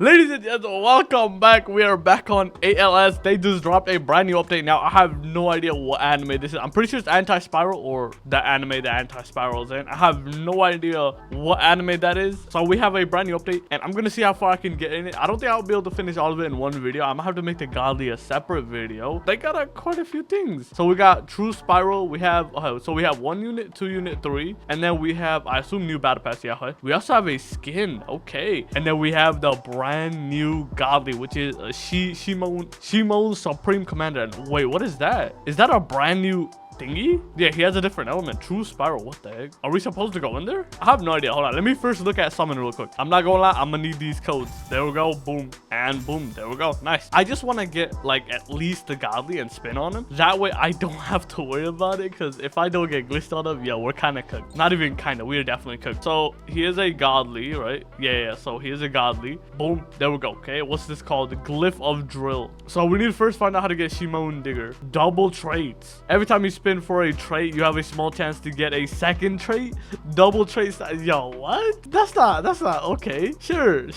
Ladies and gentlemen, welcome back. We are back on ALS. They just dropped a brand new update. Now, I have no idea what anime this is. I'm pretty sure it's Anti-Spiral or the anime that Anti-Spiral is in. I have no idea what anime that is. So we have a brand new update and I'm going to see how far I can get in it. I don't think I'll be able to finish all of it in one video. I'm going to have to make the Godly a separate video. They got quite a few things. So we got True Spiral. We have, so we have 1 unit, 2 unit, 3. And then we have, I assume, new battle pass. Yeah, we also have a skin. Okay. And then we have the brand new Godly, which is Shimon Supreme Commander. And wait, what is that? Is that a brand new thingy? Yeah, he has a different element. True Spiral. What the heck? Are we supposed to go in there? I have no idea. Hold on. Let me first look at summon real quick. I'm not gonna lie. I'm gonna need these codes. There we go. Boom. And boom. There we go. Nice. I just want to get like at least the Godly and spin on him. That way I don't have to worry about it. Because if I don't get glitched on him, yeah, we're kind of cooked. Not even kind of. We are definitely cooked. So he is a Godly, right? Yeah. So he is a Godly. Boom. There we go. Okay. What's this called? The Glyph of Drill. So we need to first find out how to get Shimon Digger. Double traits. Every time you spin for a trait, you have a small chance to get a second trait. Double traits. Yo, what? That's not okay. Sure.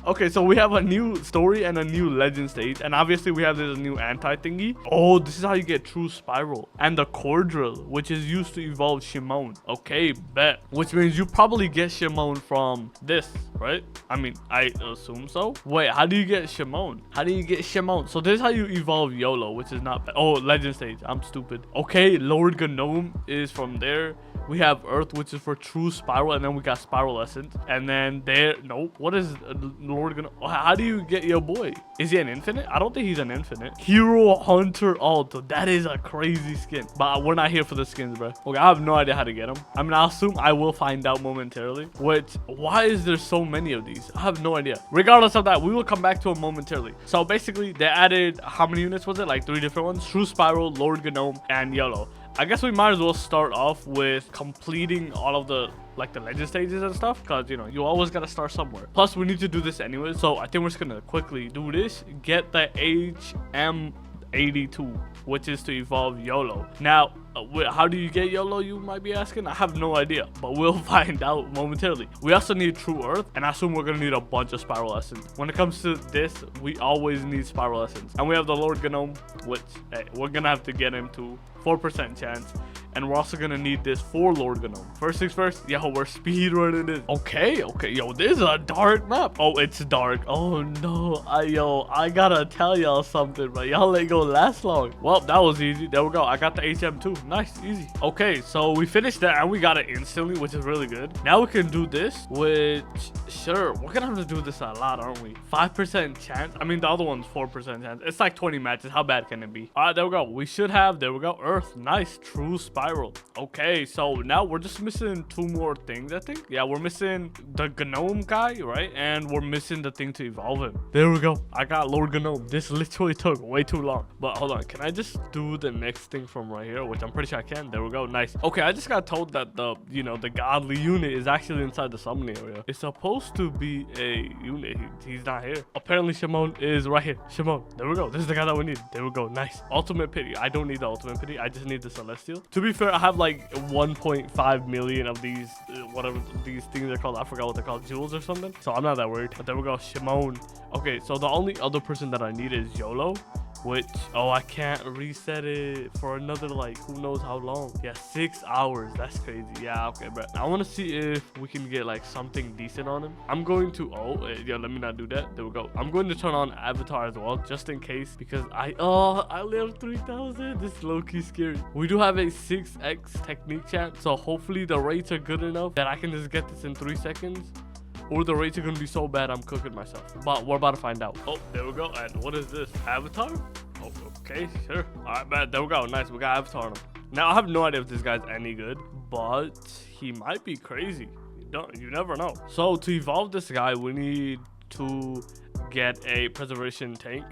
Okay, so we have a new story and a new legend stage, and obviously we have this new anti thingy. Oh, this is how you get True Spiral and the core drill, which is used to evolve Shimon. Okay, bet. Which means you probably get Shimon from this, right? I mean, I assume so. Wait, how do you get Shimon? So this is how you evolve YOLO, which is not bad. Oh, legend stage. I'm stupid. Okay, Lord Gnome is from there. We have Earth, which is for True Spiral, and then we got Spiral Essence. And then there, nope. What is Lord Gnome? How do you get your boy? Is he an infinite? I don't think he's an infinite. Hero Hunter Alto. That is a crazy skin. But we're not here for the skins, bro. Okay, I have no idea how to get them. I mean, I'll assume I will find out momentarily. Which, why is there so many of these? I have no idea. Regardless of that, we will come back to them momentarily. So basically, they added, how many units was it? Like 3 different ones. True Spiral, Lord Gnome, and YOLO. I guess we might as well start off with completing all of the the legend stages and stuff, because you know you always gotta start somewhere. Plus we need to do this anyway, so I think we're just gonna quickly do this. Get the HM82, which is to evolve YOLO. Now how do you get YOLO, you might be asking? I have no idea, but we'll find out momentarily. We also need True Earth, and I assume we're gonna need a bunch of Spiral Essence. When it comes to this, we always need Spiral Essence. And we have the Lord Gnome, which, hey, we're gonna have to get him to 4% chance. And we're also gonna need this for Lord Gnome. First things first, yo, we're speedrunning this. Okay, yo, this is a dark map. Oh, it's dark. Oh no, I gotta tell y'all something, but y'all ain't gonna last long. Well, that was easy. There we go. I got the HM2. Nice, easy. Okay, so we finished that and we got it instantly, which is really good. Now we can do this, which, sure, we're gonna have to do this a lot, aren't we? 5% chance. I mean, the other one's 4% chance. It's like 20 matches. How bad can it be? All right, there we go. We should have, there we go, Earth. Nice. True Spiral. Okay, so now we're just missing 2 more things, I think. Yeah, we're missing the Gnome guy, right? And we're missing the thing to evolve him. There we go. I got Lord Gnome. This literally took way too long. But hold on, can I just do the next thing from right here, which I'm pretty sure I can. There we go. Nice. Okay, I just got told that the Godly unit is actually inside the summoning area. It's supposed to be a unit. He's not here. Apparently Shimon is right here. Shimon. There we go. This is the guy that we need. There we go. Nice. Ultimate Pity. I don't need the Ultimate Pity. I just need the Celestial. To be fair, I have like 1.5 million of these, whatever these things are called. I forgot what they're called. Jewels or something. So I'm not that worried. But there we go. Shimon. Okay, so the only other person that I need is YOLO. Which, oh, I can't reset it for another, like, who knows how long. Yeah, 6 hours. That's crazy. Yeah, okay, bro. I want to see if we can get, like, something decent on him. I'm going to, yeah, let me not do that. There we go. I'm going to turn on Avatar as well, just in case, because I live 3,000. This is low-key scary. We do have a 6x technique chat, so hopefully the rates are good enough that I can just get this in 3 seconds. Or the rates are going to be so bad I'm cooking myself. But we're about to find out. Oh, there we go. And what is this? Avatar? Oh, okay, sure. All right, man. There we go. Nice. We got Avatar on him. Now, I have no idea if this guy's any good, but he might be crazy. You never know. So, to evolve this guy, we need to get a preservation tank,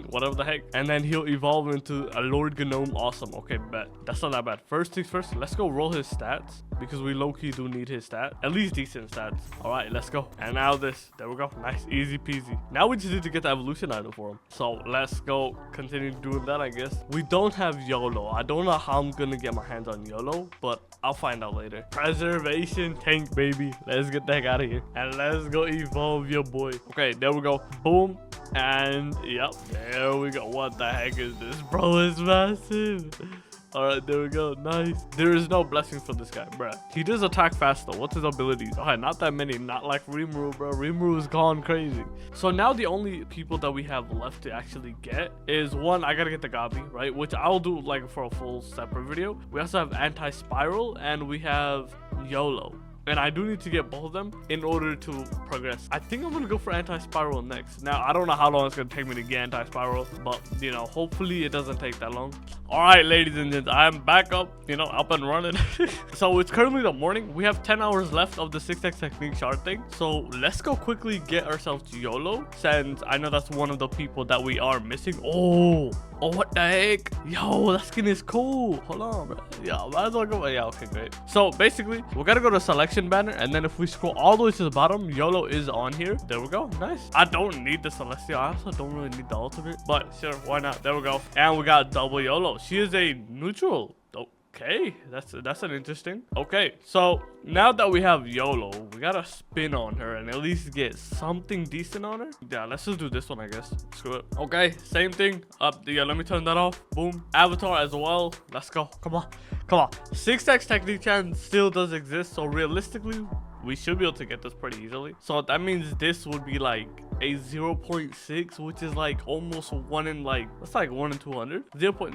whatever the heck, and then he'll evolve into a Lord Gnome. Awesome. Okay, bet. That's not that bad. First things first, let's go roll his stats because we low-key do need his stats, at least decent stats. All right, let's go. And now this, there we go. Nice, easy peasy. Now we just need to get the evolution item for him. So let's go continue doing that, I guess. We don't have YOLO. I don't know how I'm gonna get my hands on YOLO, but I'll find out later. Preservation tank, baby. Let's get the heck out of here and let's go evolve your boy. Okay, there we go. Boom. And yep, there we go. What the heck is this, bro? It's massive. All right, there we go. Nice. There is no blessing for this guy, bruh. He does attack fast though. What's his abilities? Okay, not that many. Not like Rimuru, bro. Rimuru is gone crazy. So now the only people that we have left to actually get is one. I gotta get the Gabi, right? Which I'll do like for a full separate video. We also have Anti-Spiral and we have YOLO. And I do need to get both of them in order to progress. I think I'm gonna go for Anti-Spiral next. Now I don't know how long it's gonna take me to get Anti-Spiral, but you know, hopefully it doesn't take that long. All right, ladies and gents, I'm back up, you know, up and running. So it's currently the morning. We have 10 hours left of the 6x technique shard thing. So let's go quickly get ourselves YOLO, since I know that's one of the people that we are missing. Oh, what the heck? Yo, that skin is cool. Hold on, bro. Yeah, might as well go. Yeah, okay, great. So basically, we gotta go to selection banner, and then if we scroll all the way to the bottom, YOLO is on here. There we go. Nice. I don't need the Celestial. I also don't really need the ultimate, but sure, why not? There we go. And we got double YOLO. She is a neutral. Okay, that's an interesting. Okay, so now that we have YOLO, we gotta spin on her and at least get something decent on her. Yeah, let's just do this one, I guess. Screw it. Okay, same thing. Yeah, let me turn that off. Boom. Avatar as well. Let's go. Come on. 6x technique chance still does exist, so realistically we should be able to get this pretty easily. So that means this would be like a 0.6, which is like almost 1 in like, that's like 1 in 200.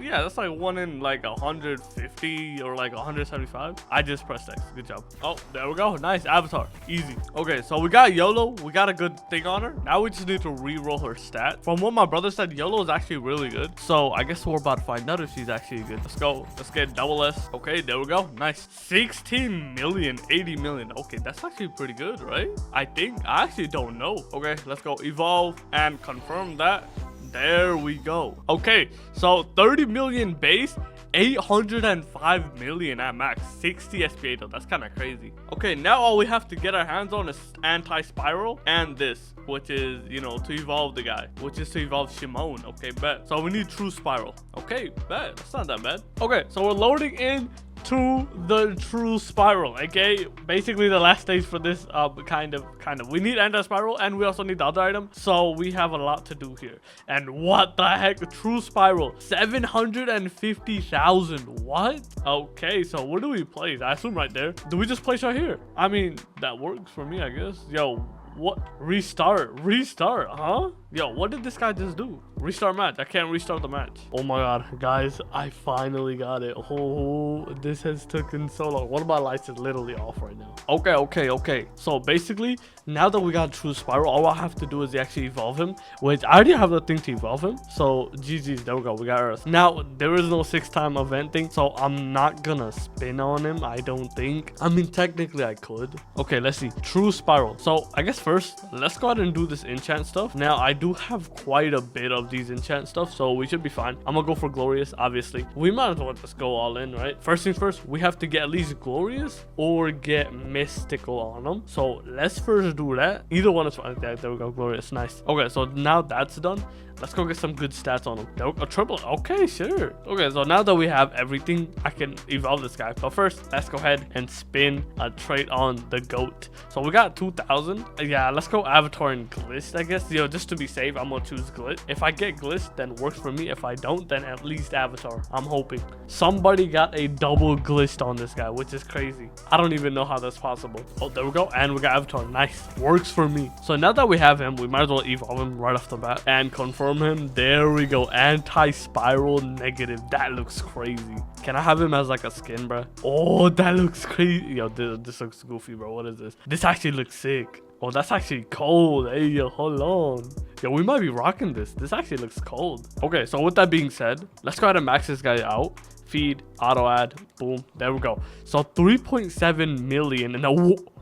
Yeah, that's like 1 in like 150 or like 175. I just pressed X. Good job. Oh, there we go. Nice. Avatar. Easy. Okay, so we got YOLO. We got a good thing on her. Now we just need to re-roll her stat. From what my brother said, YOLO is actually really good. So I guess we're about to find out if she's actually good. Let's go. Let's get double S. Okay, there we go. Nice. 16 million, 80 million. Okay, that's actually pretty good, right? I think. I actually don't know. Okay, let's go evolve and confirm that. There we go. Okay, so 30 million base, 805 million at max, 60 SPA though. That's kind of crazy. Okay, now all we have to get our hands on is Anti-Spiral and this, which is, you know, to evolve the guy, which is to evolve Shimon. Okay, bet. So we need True Spiral. Okay, bet. That's not that bad. Okay, so we're loading in to the True Spiral. Okay, basically the last stage for this kind of we need Anti-Spiral and we also need the other item, so we have a lot to do here. And what the heck, True Spiral, 750,000. What? Okay, so where do we place? I assume right there. Do we just place right here? I mean, that works for me, I guess. Yo, what? Restart, huh? Yo, what did this guy just do? Restart match. I can't restart the match. Oh my god, guys, I finally got it. Oh, this has taken so long. One of my lights is literally off right now. Okay. So basically, now that we got True Spiral, all I have to do is actually evolve him, which I already have the thing to evolve him. So GG's, there we go. We got Earth. Now, there is no 6-time event thing, so I'm not gonna spin on him, I don't think. I mean, technically I could. Okay, let's see. True Spiral. So I guess first, let's go ahead and do this enchant stuff. Now, I do have quite a bit of these enchant stuff, so we should be fine. I'm gonna go for Glorious, obviously. We might as well just go all in, right? First things first, we have to get at least Glorious or get Mystical on them. So let's first do that. Either one is fine. There we go. Glorious. Nice. Okay, so now that's done. Let's go get some good stats on him. A triple. Okay, sure. Okay, so now that we have everything, I can evolve this guy. But first, let's go ahead and spin a trait on the goat. So we got 2,000. Yeah, let's go Avatar and Glitch, I guess. Yo, just to be safe, I'm gonna choose Glitch. If I get Glitch, then works for me. If I don't, then at least Avatar. I'm hoping. Somebody got a double glitched on this guy, which is crazy. I don't even know how that's possible. Oh, there we go. And we got Avatar. Nice. Works for me. So now that we have him, we might as well evolve him right off the bat and confirm him. There we go. Anti-Spiral negative. That looks crazy. Can I have him as like a skin, bro? Oh, that looks crazy. Yo, this looks goofy, bro. What is this? This actually looks sick. Oh, that's actually cold. Hey, yo, hold on. Yo, we might be rocking this. This actually looks cold. Okay, so with that being said, let's go ahead and max this guy out. Feed, auto add, boom. There we go. So 3.7 million and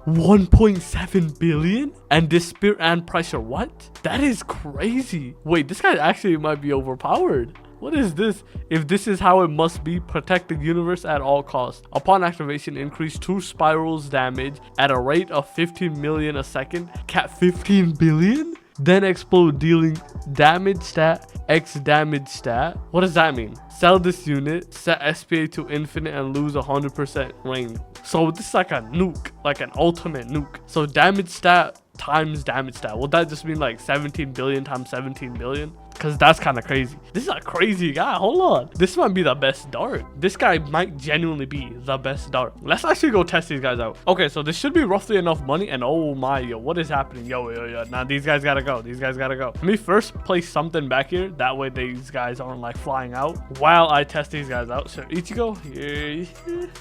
1.7 billion? And this spear and pressure, what? That is crazy. Wait, this guy actually might be overpowered. What is this? If this is how it must be, protect the universe at all costs. Upon activation, increase 2 spirals damage at a rate of 15 million a second. Cap 15 billion? Then explode, dealing damage stat x damage stat. What does that mean? Sell this unit, set SPA to infinite, and lose 100% range. So this is like a nuke, like an ultimate nuke. So damage stat times damage stat. Would that just mean like 17 billion times 17 billion? Because that's kind of crazy. This is a crazy guy. Hold on. This might be the best dart. This guy might genuinely be the best dart. Let's actually go test these guys out. Okay, so this should be roughly enough money. And oh my, yo, what is happening? Yo. Now these guys gotta go. These guys gotta go. Let me first place something back here. That way these guys aren't like flying out while I test these guys out. So Ichigo,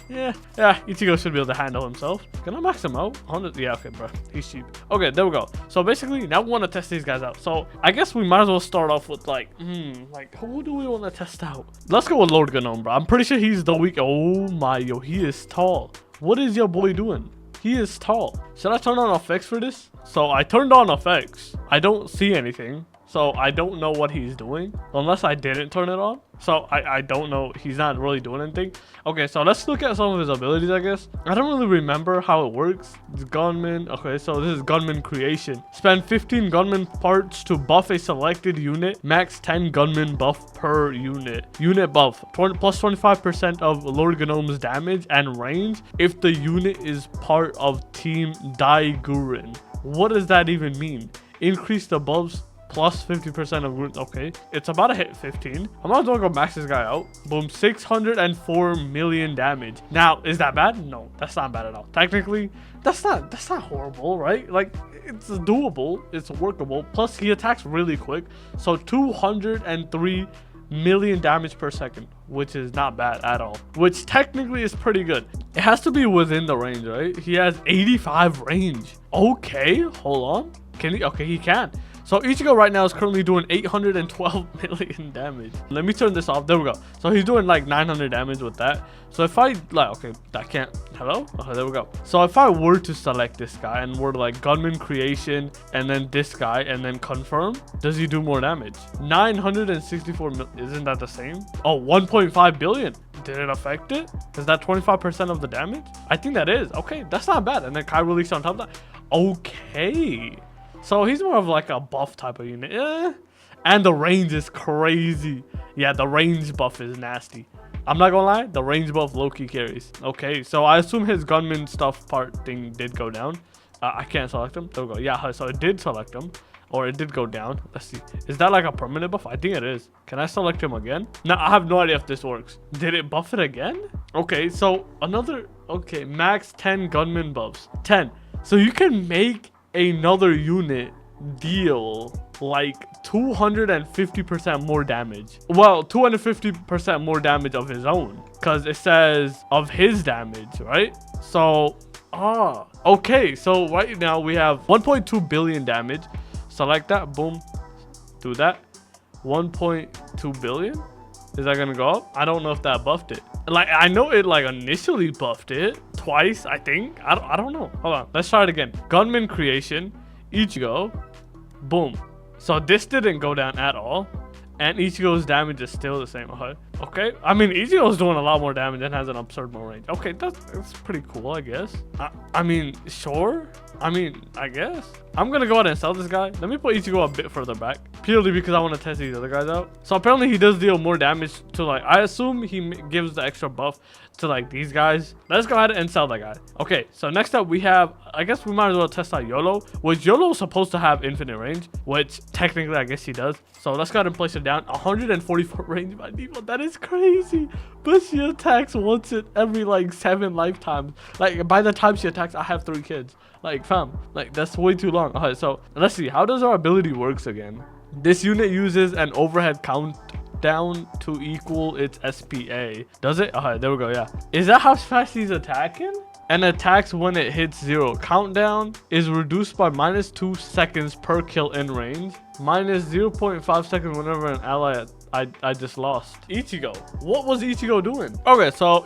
yeah, Ichigo should be able to handle himself. Can I max him out? 100? Yeah, okay, bro. He's cheap. Okay, there we go. So basically, now we want to test these guys out. So I guess we might as well start off with like who do we want to test out? Let's go with Lord Gnome, bro. I'm pretty sure he's the weak. Oh my, yo, he is tall. What is your boy doing? He is tall. Should I turn on effects for this? So I turned on effects. I don't see anything. So I don't know what he's doing unless I didn't turn it on. So I don't know. He's not really doing anything. Okay, so let's look at some of his abilities, I guess. I don't really remember how it works. It's gunman. Okay, so this is gunman creation. Spend 15 gunman parts to buff a selected unit. Max 10 gunman buff per unit. Unit buff. Plus 25% of Lord Gnome's damage and range if the unit is part of Team Daiguren. What does that even mean? Increase the buffs plus 50% of group. Okay, it's about to hit 15. I might as well go max this guy out. Boom, 604 million damage. Now, is that bad? No, that's not bad at all. Technically, that's not horrible, right? Like, it's doable, it's workable. Plus, he attacks really quick. So 203 million damage per second, which is not bad at all, which technically is pretty good. It has to be within the range, right? He has 85 range. Okay, hold on. Can he? Okay, he can. So Ichigo right now is currently doing 812 million damage. Let me turn this off. There we go. So he's doing like 900 damage with that. So if I like, okay, that can't. Hello? Okay, there we go. So if I were to select this guy and were to like gunman creation and then this guy and then confirm, does he do more damage? 964 million. Isn't that the same? Oh, 1.5 billion. Did it affect it? Is that 25% of the damage? I think that is. Okay, that's not bad. And then Kai release on top of that. Okay. So he's more of like a buff type of unit. And the range is crazy. Yeah, the range buff is nasty. I'm not gonna lie, the range buff low-key carries. Okay, so I assume his gunman stuff part thing did go down. I can't select him. There we go. Yeah, so it did select him. Or it did go down. Let's see. Is that like a permanent buff? I think it is. Can I select him again? No, I have no idea if this works. Did it buff it again? Okay, so another... Okay, max 10 gunman buffs. 10. So you can make another unit deal like 250% more damage. Well, 250% more damage of his own, because it says of his damage, right? So okay, so right now we have 1.2 billion damage. Select that, boom, do that. 1.2 billion. Is that gonna go up? I don't know if that buffed it. Like, I know it like initially buffed it twice, I think. I don't know. Hold on, let's try it again. Gunman creation, Ichigo, boom. So this didn't go down at all, and Ichigo's damage is still the same. Okay, I mean, Ichigo's doing a lot more damage and has an absurd more range. Okay, that's pretty cool, I guess. I mean, sure. I mean, I guess. I'm gonna go ahead and sell this guy. Let me put Ichigo a bit further back, purely because I want to test these other guys out. So apparently he does deal more damage to, like, I assume he gives the extra buff to like these guys. Let's go ahead and sell that guy. Okay, so next up we have, I guess we might as well test out YOLO, which YOLO is supposed to have infinite range, which technically I guess he does. So let's go ahead and place it down. 144 range by default. That is crazy. But she attacks once in every like 7 lifetimes. Like, by the time she attacks, I have 3 kids. Like, fam, like, that's way too long. Okay, so let's see, how does our ability works again? This unit uses an overhead countdown to equal its SPA. Does it? Okay, there we go. Yeah, is that how fast he's attacking? and attacks when it hits 0. Countdown is reduced by -2 seconds per kill in range, minus 0.5 seconds whenever an ally I just lost. Ichigo. What was Ichigo doing? Okay, so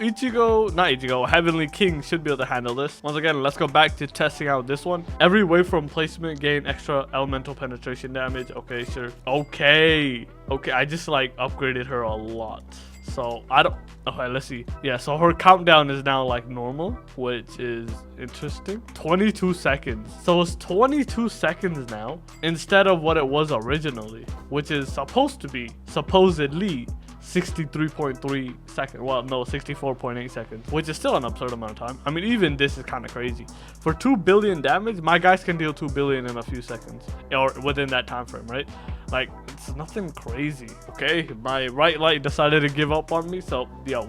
Heavenly King should be able to handle this. Once again, let's go back to testing out this one. Every wave from placement gain extra elemental penetration damage. Okay, sure. Okay, I just like upgraded her a lot. So I don't. Okay, let's see. Yeah, so her countdown is now like normal, which is interesting. 22 seconds. So it's 22 seconds now instead of what it was originally, which is supposed to be supposedly 63.3 seconds. Well, no, 64.8 seconds, which is still an absurd amount of time. I mean, even this is kind of crazy. For 2 billion damage, my guys can deal 2 billion in a few seconds, or within that time frame, right? Like, it's nothing crazy. Okay, my right light decided to give up on me, so yo,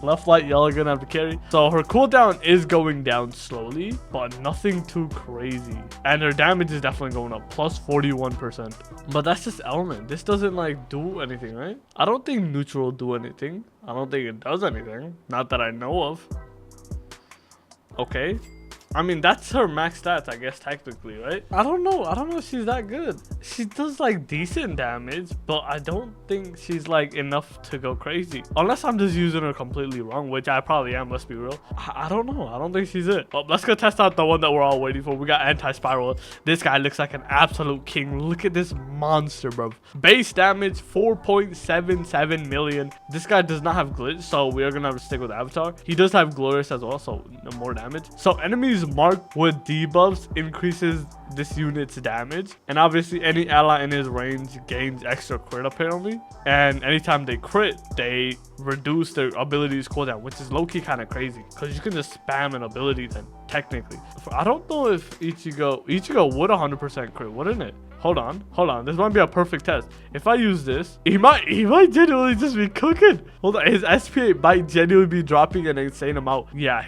left light, y'all are gonna have to carry. So her cooldown is going down slowly, but nothing too crazy, and her damage is definitely going up, plus 41%. But that's just element. This doesn't like do anything, right? I don't think neutral do anything. I don't think it does anything, not that I know of. Okay, I mean, that's her max stats, I guess, technically, right? I don't know if she's that good. She does like decent damage, but I don't think she's like enough to go crazy, unless I'm just using her completely wrong, which I probably am. Let's be real. I don't know. I don't think she's it. Oh, let's go test out the one that we're all waiting for. We got anti-spiral. This guy looks like an absolute king. Look at this monster, bro. Base damage 4.77 million. This guy does not have glitch, so we are gonna have to stick with avatar. He does have glorious as well, so more damage. So enemies marked with debuffs increases this unit's damage, and obviously any ally in his range gains extra crit apparently, and anytime they crit they reduce their abilities cooldown, which is low-key kind of crazy because you can just spam an ability then technically. I don't know if Ichigo would 100% crit, wouldn't it? Hold on, this might be a perfect test. If I use this, he might genuinely just be cooking. Hold on, his SPA might genuinely be dropping an insane amount. Yeah,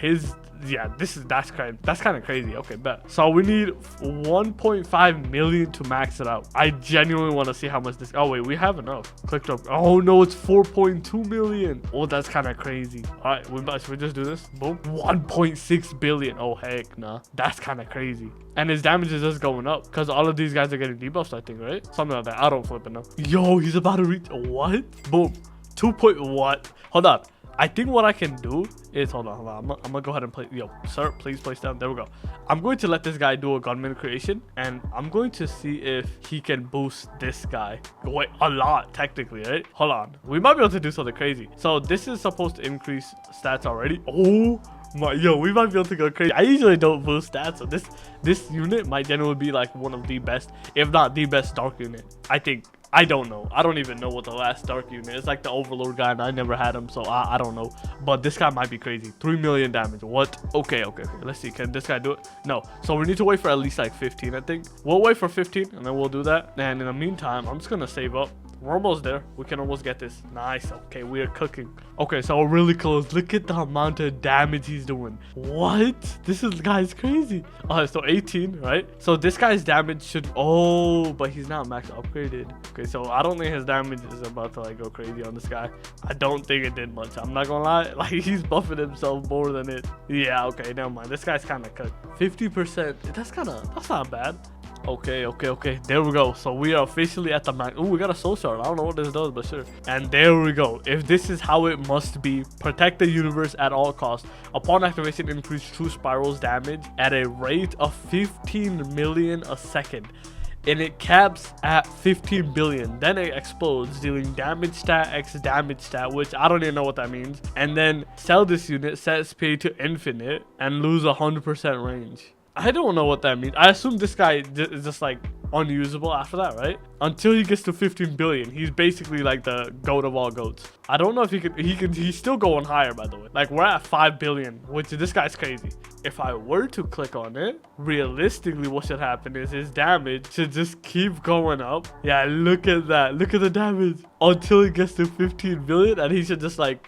that's kind of crazy. Okay, bet. So we need 1.5 million to max it out. I genuinely want to see how much this. Oh wait, we have enough. Clicked up. Oh no, it's 4.2 million. Oh, that's kind of crazy. All right, should we just do this? Boom. 1.6 billion. Oh heck nah, that's kind of crazy. And his damage is just going up because all of these guys are getting debuffs, I think, right? Something like that. I don't flip it now. Yo, he's about to reach what? Boom. 2. What? Hold on. I think what I can do is, hold on. I'm gonna go ahead and play. Yo, sir, please place down. There we go. I'm going to let this guy do a gunman creation, and I'm going to see if he can boost this guy. Wait, a lot, technically, right? Hold on. We might be able to do something crazy. So this is supposed to increase stats already. Oh my, yo, we might be able to go crazy. I usually don't boost stats, so this unit might generally be like one of the best, if not the best dark unit, I think. I don't know. I don't even know what the last dark unit is. Like the overlord guy, and I never had him, so I don't know. But this guy might be crazy. 3 million damage. What? Okay. Let's see. Can this guy do it? No. So we need to wait for at least like 15, I think. We'll wait for 15 and then we'll do that. And in the meantime, I'm just gonna save up. We're almost there. We can almost get this. Nice. Okay, we are cooking. Okay, so we're really close. Look at the amount of damage he's doing. What? This guy's crazy. Alright, so 18, right? So this guy's damage should... Oh, but he's not max upgraded. Okay, so I don't think his damage is about to like go crazy on this guy. I don't think it did much. I'm not gonna lie. Like, he's buffing himself more than it. Yeah, okay, never mind. This guy's kind of cooked. 50%. That's not bad. Okay. There we go. So we are officially at the max. Oh, we got a soul shard. I don't know what this does, but sure. And there we go. If this is how it must be, protect the universe at all costs. Upon activation, increase true spirals damage at a rate of 15 million a second. And it caps at 15 billion. Then it explodes, dealing damage stat x damage stat, which I don't even know what that means. And then sell this unit, set speed to infinite, and lose 100% range. I don't know what that means. I assume this guy is just like unusable after that, right? Until he gets to 15 billion. He's basically like the goat of all goats. I don't know if he's still going higher, by the way. Like, we're at 5 billion, which this guy's crazy. If I were to click on it, realistically what should happen is his damage should just keep going up. Yeah, look at that. Look at the damage until he gets to 15 billion, and he should just like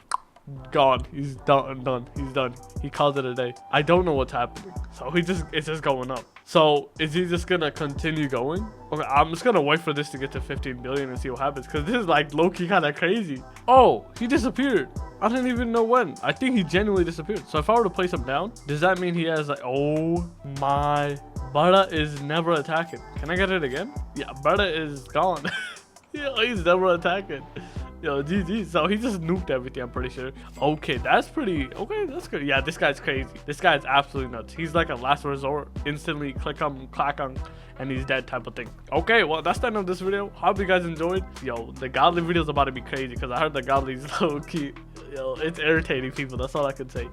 gone. He's done. He's done. He calls it a day. I don't know what's happening. So it's just going up. So is he just gonna continue going? Okay, I'm just gonna wait for this to get to 15 billion and see what happens, because this is like low-key kind of crazy. Oh, he disappeared. I didn't even know when. I think he genuinely disappeared. So if I were to place him down, does that mean he has like, oh my, Butter is never attacking. Can I get it again? Yeah, Butter is gone. Yo, he's never attacking. Yo, GG. So he just nuked everything, I'm pretty sure. Okay, that's pretty... Okay, that's good. Yeah, this guy's crazy. This guy's absolutely nuts. He's like a last resort. Instantly click on, clack on, and he's dead type of thing. Okay, well, that's the end of this video. Hope you guys enjoyed. Yo, the godly video is about to be crazy because I heard the godly's low key. Yo, it's irritating people. That's all I can say.